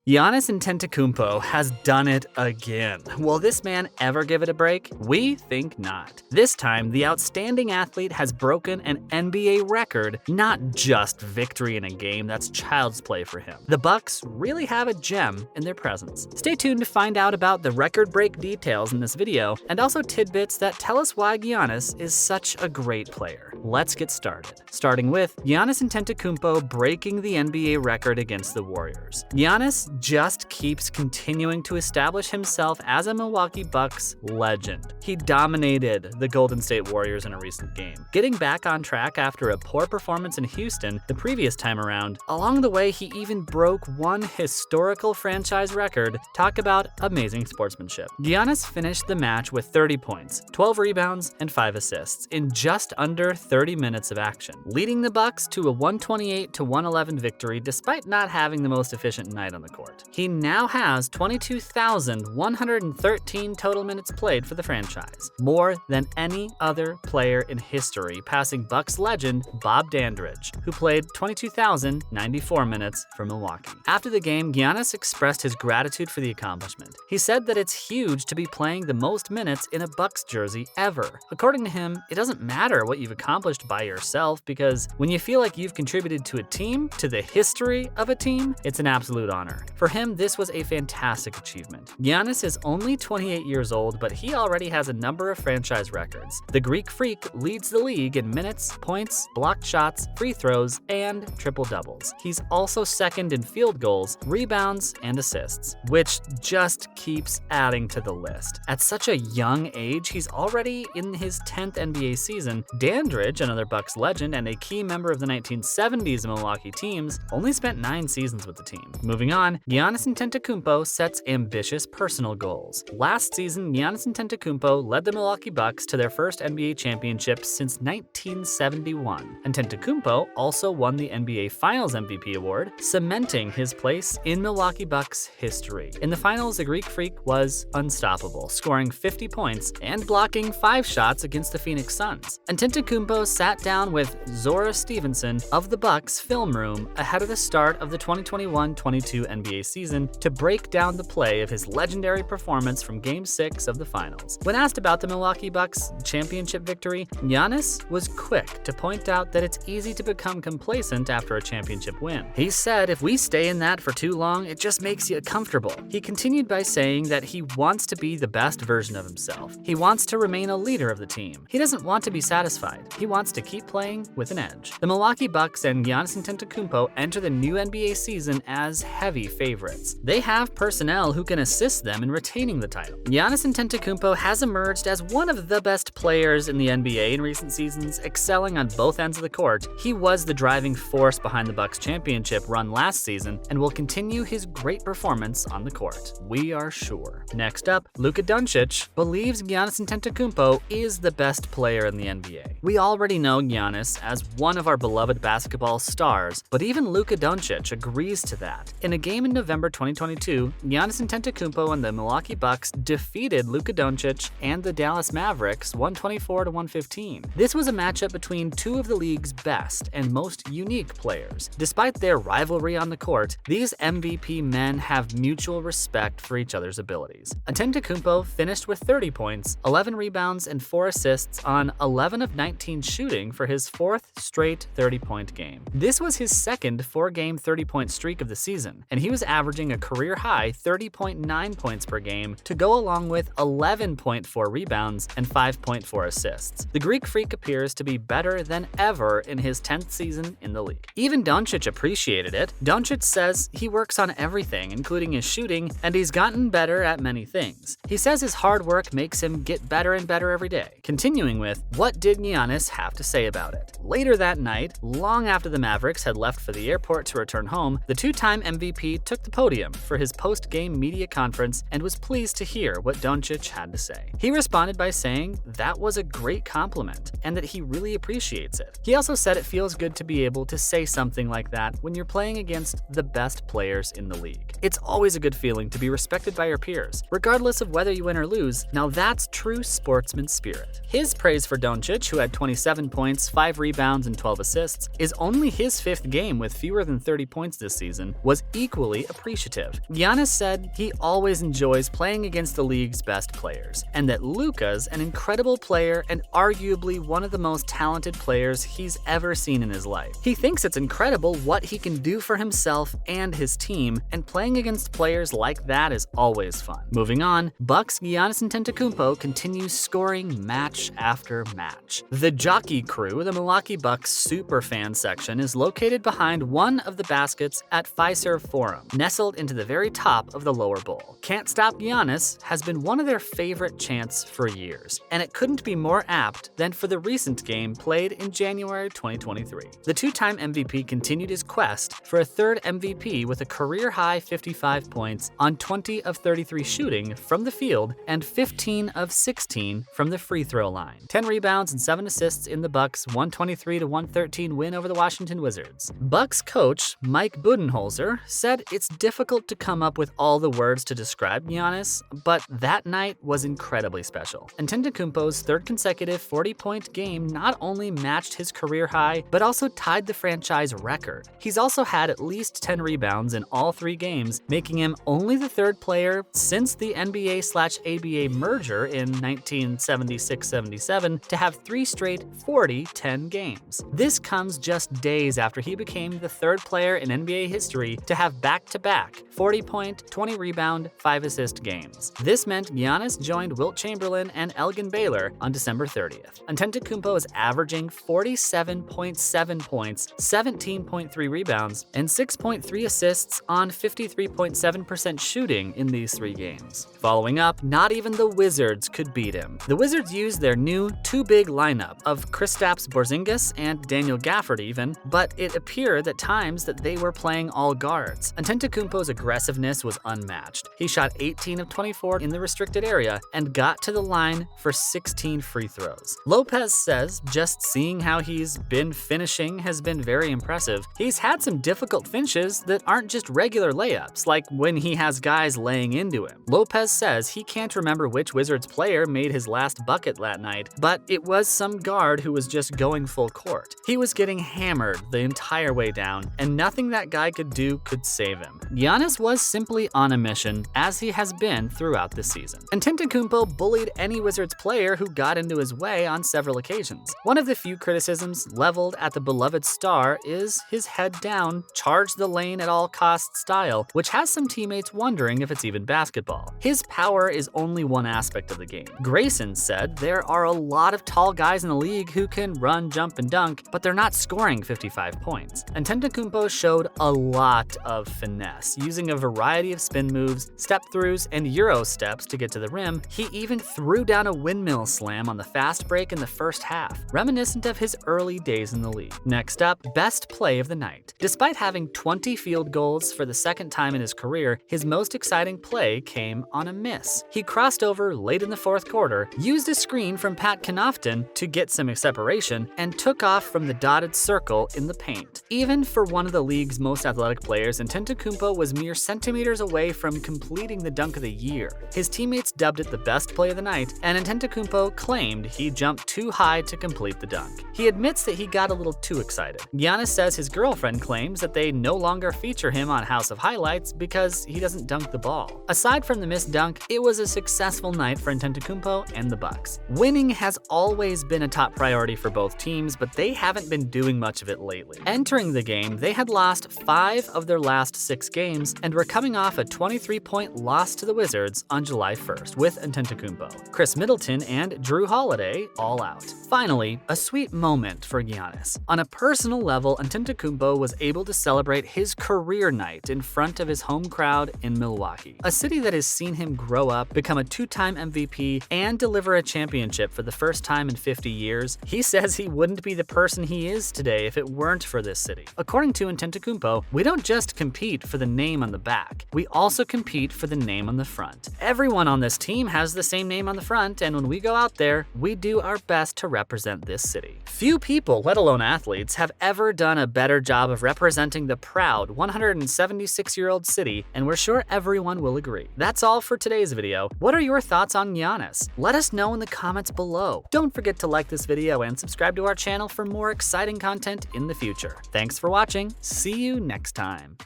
Giannis Antetokounmpo has done it again. Will this man ever give it a break? We think not. This time, the outstanding athlete has broken an NBA record, not just victory in a game that's child's play for him. The Bucks really have a gem in their presence. Stay tuned to find out about the record break details in this video, and also tidbits that tell us why Giannis is such a great player. Let's get started. Starting with Giannis Antetokounmpo breaking the NBA record against the Warriors. Giannis just keeps continuing to establish himself as a Milwaukee Bucks legend. He dominated the Golden State Warriors in a recent game, getting back on track after a poor performance in Houston the previous time around. Along the way, he even broke one historical franchise record. Talk about amazing sportsmanship. Giannis finished the match with 30 points, 12 rebounds, and 5 assists in just under 30 minutes of action, leading the Bucks to a 128-111 victory despite not having the most efficient night on the court. He now has 22,113 total minutes played for the franchise, more than any other player in history, passing Bucks legend Bob Dandridge, who played 22,094 minutes for Milwaukee. After the game, Giannis expressed his gratitude for the accomplishment. He said that it's huge to be playing the most minutes in a Bucks jersey ever. According to him, it doesn't matter what you've accomplished by yourself, because when you feel like you've contributed to a team, to the history of a team, it's an absolute honor. For him, this was a fantastic achievement. Giannis is only 28 years old, but he already has a number of franchise records. The Greek Freak leads the league in minutes, points, blocked shots, free throws, and triple-doubles. He's also second in field goals, rebounds, and assists, which just keeps adding to the list. At such a young age, he's already in his 10th NBA season. Dandridge, another Bucks legend and a key member of the 1970s Milwaukee teams, only spent 9 seasons with the team. Moving on, Giannis Antetokounmpo sets ambitious personal goals. Last season, Giannis Antetokounmpo led the Milwaukee Bucks to their first NBA championship since 1971. Antetokounmpo also won the NBA Finals MVP award, cementing his place in Milwaukee Bucks history. In the finals, the Greek Freak was unstoppable, scoring 50 points and blocking 5 shots against the Phoenix Suns. Antetokounmpo sat down with Zora Stevenson of the Bucks film room ahead of the start of the 2021-22 NBA season to break down the play of his legendary performance from Game 6 of the finals. When asked about the Milwaukee Bucks championship victory, Giannis was quick to point out that it's easy to become complacent after a championship win. He said, "If we stay in that for too long, it just makes you comfortable." He continued by saying that he wants to be the best version of himself. He wants to remain a leader of the team. He doesn't want to be satisfied. He wants to keep playing with an edge. The Milwaukee Bucks and Giannis Antetokounmpo enter the new NBA season as heavy favorites. They have personnel who can assist them in retaining the title. Giannis Antetokounmpo has emerged as one of the best players in the NBA in recent seasons, excelling on both ends of the court. He was the driving force behind the Bucks championship run last season and will continue his great performance on the court. We are sure. Next up, Luka Doncic believes Giannis Antetokounmpo is the best player in the NBA. We already know Giannis as one of our beloved basketball stars, but even Luka Doncic agrees to that. In a game in November 2022, Giannis Antetokounmpo and the Milwaukee Bucks defeated Luka Doncic and the Dallas Mavericks 124-115. This was a matchup between two of the league's best and most unique players. Despite their rivalry on the court, these MVP men have mutual respect for each other's abilities. Antetokounmpo finished with 30 points, 11 rebounds, and 4 assists on 11 of 19 shooting for his 4th straight 30-point game. This was his second 4-game 30-point streak of the season, and he was averaging a career-high 30.9 points per game to go along with 11.4 rebounds and 5.4 assists. The Greek Freak appears to be better than ever in his 10th season in the league. Even Doncic appreciated it. Doncic says he works on everything, including his shooting, and he's gotten better at many things. He says his hard work makes him get better and better every day. Continuing with, what did Giannis have to say about it? Later that night, long after the Mavericks had left for the airport to return home, the two-time MVP took the podium for his post-game media conference and was pleased to hear what Doncic had to say. He responded by saying that was a great compliment and that he really appreciates it. He also said it feels good to be able to say something like that when you're playing against the best players in the league. It's always a good feeling to be respected by your peers, regardless of whether you win or lose. Now that's true sportsman spirit. His praise for Doncic, who had 27 points, 5 rebounds, and 12 assists, is only his 5th game with fewer than 30 points this season, was equally very appreciative. Giannis said he always enjoys playing against the league's best players, and that Luka's an incredible player and arguably one of the most talented players he's ever seen in his life. He thinks it's incredible what he can do for himself and his team, and playing against players like that is always fun. Moving on, Bucks' Giannis Antetokounmpo continues scoring match after match. The Jockey Crew, the Milwaukee Bucks super fan section, is located behind one of the baskets at Fiserv Forum, nestled into the very top of the lower bowl. "Can't Stop Giannis" has been one of their favorite chants for years, and it couldn't be more apt than for the recent game played in January 2023. The two-time MVP continued his quest for a third MVP with a career-high 55 points on 20 of 33 shooting from the field and 15 of 16 from the free throw line. 10 rebounds and 7 assists in the Bucks' 123-113 win over the Washington Wizards. Bucks coach Mike Budenholzer said it's difficult to come up with all the words to describe Giannis, but that night was incredibly special. Antetokounmpo's third consecutive 40-point game not only matched his career high, but also tied the franchise record. He's also had at least 10 rebounds in all 3 games, making him only the third player since the NBA/ABA merger in 1976-77 to have 3 straight 40-10 games. This comes just days after he became the third player in NBA history to have back-to-back 40-point, 20-rebound, 5-assist games. This meant Giannis joined Wilt Chamberlain and Elgin Baylor on December 30th. Antetokounmpo is averaging 47.7 points, 17.3 rebounds, and 6.3 assists on 53.7% shooting in these 3 games. Following up, not even the Wizards could beat him. The Wizards used their new two-big lineup of Kristaps Porzingis and Daniel Gafford even, but it appeared at times that they were playing all guards. Antetokounmpo's aggressiveness was unmatched. He shot 18 of 24 in the restricted area and got to the line for 16 free throws. Lopez says just seeing how he's been finishing has been very impressive. He's had some difficult finishes that aren't just regular layups, like when he has guys laying into him. Lopez says he can't remember which Wizards player made his last bucket that night, but it was some guard who was just going full court. He was getting hammered the entire way down, and nothing that guy could do could save him. Giannis was simply on a mission, as he has been throughout the season. Antetokounmpo bullied any Wizards player who got into his way on several occasions. One of the few criticisms leveled at the beloved star is his head down, charge the lane at all costs style, which has some teammates wondering if it's even basketball. His power is only one aspect of the game. Grayson said there are a lot of tall guys in the league who can run, jump, and dunk, but they're not scoring 55 points. Antetokounmpo showed a lot of finesse, using a variety of spin moves, step-throughs, and Euro steps to get to the rim. He even threw down a windmill slam on the fast break in the first half, reminiscent of his early days in the league. Next up, best play of the night. Despite having 20 field goals for the second time in his career, his most exciting play came on a miss. He crossed over late in the fourth quarter, used a screen from Pat Connaughton to get some separation, and took off from the dotted circle in the paint. Even for one of the league's most athletic players, Antetokounmpo was mere centimeters away from completing the dunk of the year. His teammates dubbed it the best play of the night, and Antetokounmpo claimed he jumped too high to complete the dunk. He admits that he got a little too excited. Giannis says his girlfriend claims that they no longer feature him on House of Highlights because he doesn't dunk the ball. Aside from the missed dunk, it was a successful night for Antetokounmpo and the Bucks. Winning has always been a top priority for both teams, but they haven't been doing much of it lately. Entering the game, they had lost 5 of their last 6 games and were coming off a 23-point loss to the Wizards on July 1st with Antetokounmpo, Chris Middleton, and Drew Holiday all out. Finally, a sweet moment for Giannis. On a personal level, Antetokounmpo was able to celebrate his career night in front of his home crowd in Milwaukee, a city that has seen him grow up, become a 2-time MVP, and deliver a championship for the first time in 50 years. He says he wouldn't be the person he is today if it weren't for this city. According to Antetokounmpo, we don't just compete for the name on the back, we also compete for the name on the front. Everyone on this team has the same name on the front, and when we go out there, we do our best to represent this city. Few people, let alone athletes, have ever done a better job of representing the proud 176-year-old city, and we're sure everyone will agree. That's all for today's video. What are your thoughts on Giannis? Let us know in the comments below. Don't forget to like this video and subscribe to our channel for more exciting content in the future. Thanks for watching. See you next time.